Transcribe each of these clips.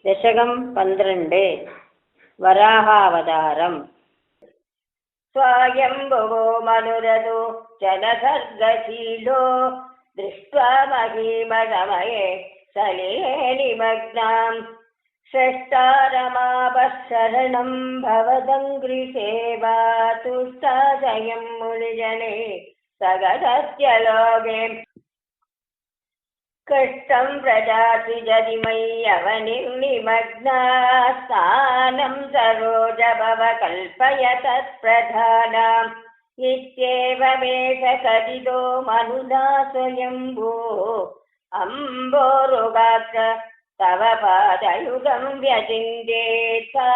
दशकं 12 वराहावतारम् स्वायम्भुवो मनुरदो जनसर्गशीलो दृष्ट्वा महीमगमये सलिले निमग्नाम् षष्ठारमापःशरणं भवदङ्घ्रिसेवा तुष्टादयं मुनिजने सगदत्यलोके कष्टं प्रजातिजदिमय्यवनिर्निमग्ना स्थानं सरोजभव कल्पय तत्प्रधानाम् इत्येवमेष कथितो मनुना स्वयम्भो अम्बोरुगात्र तव पादयुगं व्यचिन्त्येत् सा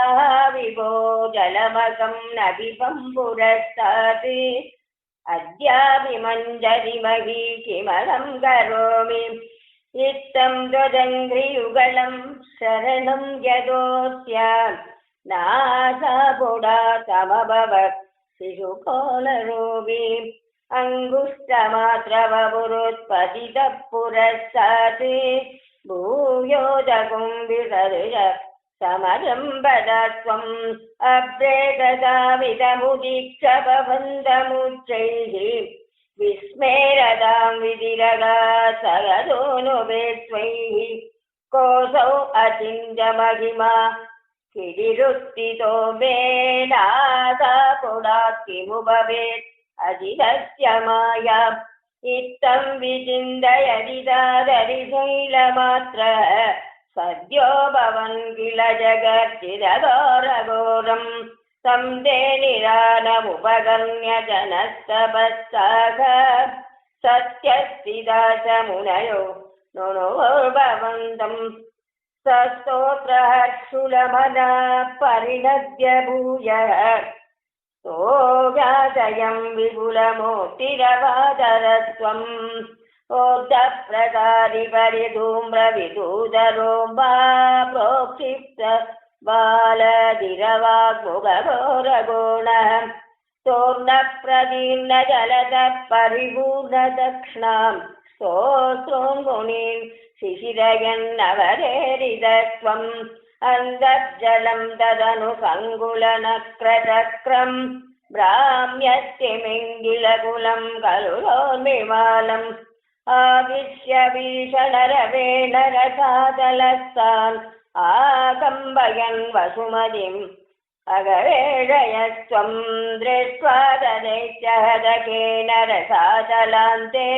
विभो जलमकं नभिपं पुरस्तात् अद्यापि मञ्जरिमही किमलं करोमि इत्थं त्वदङ्घ्रियुगलं शरणं यदोऽस्याम् नासापुडा समभवत् शिशुकोलरोगी अङ्गुष्ठमात्रवपुरुत्पतितः पुरस्तात् भूयोदकुम्भितरुज समरम्बदत्वम् अभ्रेतदाविदमुदीक्षपबन्धमुच्चैः विस्मेरदां विधिरगा सगदोऽनुभेत्वैः कोऽसौ अचिन्त्यमहिमा किरिरुत्थितो मे नासापुडात् किमु भवेत् अजितस्य माया इत्थं विचिन्तयदिदादरिशैलमात्रः सद्यो भवन् किल जगच्चिरघोरघोरं तं ते निरानमुपगम्य जनस्तपस्साः सत्यस्थिता च मुनयो नुनुर्भवन्तम् सस्तोत्रहर्षुलमना परिणद्य भूयः सोगादयं विपुलमूर्तिरवादरस्त्वम् ओद्धप्रसारिपरिधूम्रविदूदरोम्बा प्रोक्षिप्त बालधिरवाग्मुखघोरगोणः तोर्णप्रदीर्णजलतः परिपूर्णदक्ष्णां स्तोत्रोङ्गुणीं शिशिरयन्नवरेरितत्वम् अन्तर्जलं तदनु सङ्कुलनक्रचक्रं भ्राम्यस्तिमिङ्गिलकुलं कलुरोर्मिमालम् आविश्य भीषणरवेण रसातलस्तान् आकम्बयन् वसुमतिम् अगवेषयस्त्वं दृष्ट्वा तदैत्यहदकेन रसातलान्ते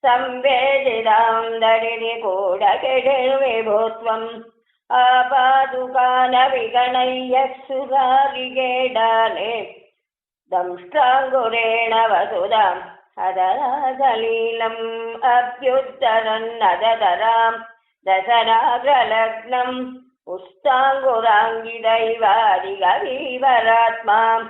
संवेदितां दरिनिकूढकिडिर्विभुत्वम् आपादुकानविगणय्यः सुरारिगेडाने दंष्ट्राङ्गुरेण वसुधाम् अदरासलीलम् अभ्युत्तरन्नदतरां दशराग्रलग्नम् पुष्टाङ्गुराङ्गिदैवादिगवीवरात्माम्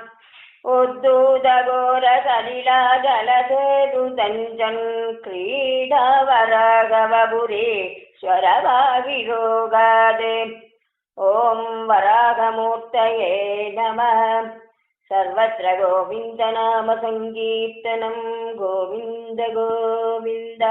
उद्धूतघोरसलिलाजलसेतुतञ्जन् क्रीडावराघवपुरीश्वरभागिरोगात् ॐ वराघमूर्तये नमः। सर्वत्र गोविन्दनाम संकीर्तनं गोविन्द गोविन्द।